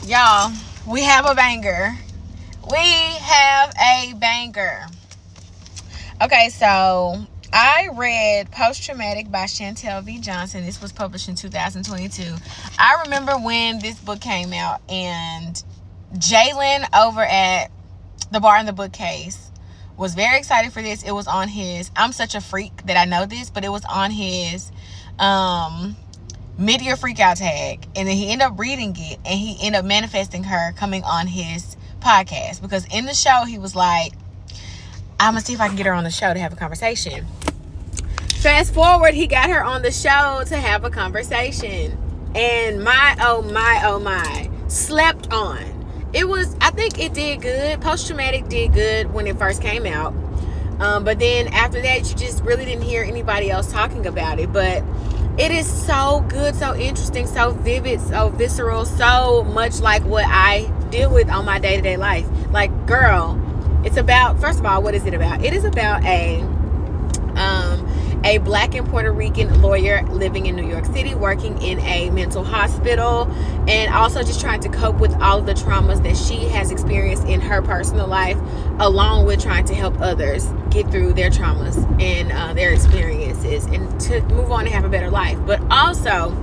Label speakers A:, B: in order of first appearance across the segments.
A: Y'all, we have a banger. We have a banger. Okay, so I read Post Traumatic by Chantel V Johnson. This was published in 2022. I remember when this book came out, and Jalen over at the Bar in the Bookcase was very excited for this. It was on his, I'm such a freak that I know this, but it was on his mid-year freakout tag, and then he ended up reading it, and he ended up manifesting her coming on his podcast, because in the show he was like, I'm gonna see if I can get her on the show to have a conversation. Fast forward, he got her on the show to have a conversation, and my slept on. It was, I think it did good. Post Traumatic did good when it first came out, but then after that you just really didn't hear anybody else talking about it. But it is so good, so interesting, so vivid, so visceral, so much like what I deal with on my day-to-day life. Like, girl, it's about, first of all, what is it about? It is about a Black and Puerto Rican lawyer living in New York City, working in a mental hospital, and also just trying to cope with all of the traumas that she has experienced in her personal life, along with trying to help others get through their traumas and their experiences and to move on and have a better life. But also,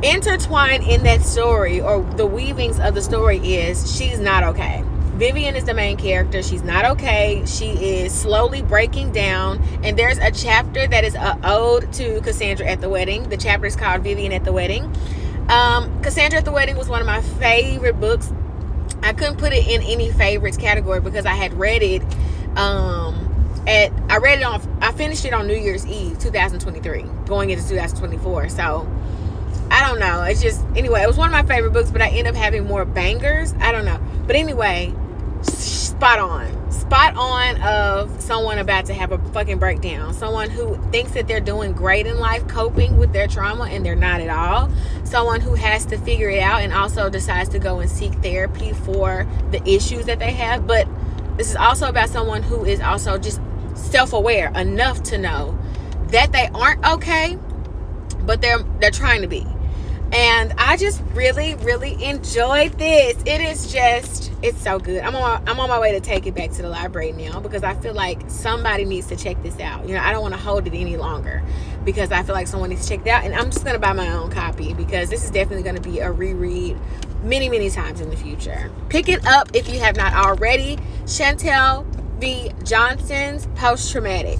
A: intertwined in that story, or the weavings of the story, is she's not okay. Vivian is the main character. She's not okay. She is slowly breaking down. And there's a chapter that is an ode to Cassandra at the Wedding. The chapter is called Vivian at the Wedding. Cassandra at the Wedding was one of my favorite books. I couldn't put it in any favorites category because I had read it. I finished it on New Year's Eve, 2023, going into 2024. So I don't know. It's just, anyway, it was one of my favorite books, but I end up having more bangers. I don't know. But anyway, spot on of someone about to have a fucking breakdown. Someone who thinks that they're doing great in life, coping with their trauma, and they're not at all. Someone who has to figure it out and also decides to go and seek therapy for the issues that they have. But this is also about someone who is also just self-aware enough to know that they aren't okay, but they're trying to be. And I just really, really enjoyed this. It is just, it's so good. I'm on my way to take it back to the library now, because I feel like somebody needs to check this out. You know, I don't want to hold it any longer, because I feel like someone needs to check it out. And I'm just going to buy my own copy, because this is definitely going to be a reread many, many times in the future. Pick it up if you have not already. Chantel V Johnson's Post Traumatic.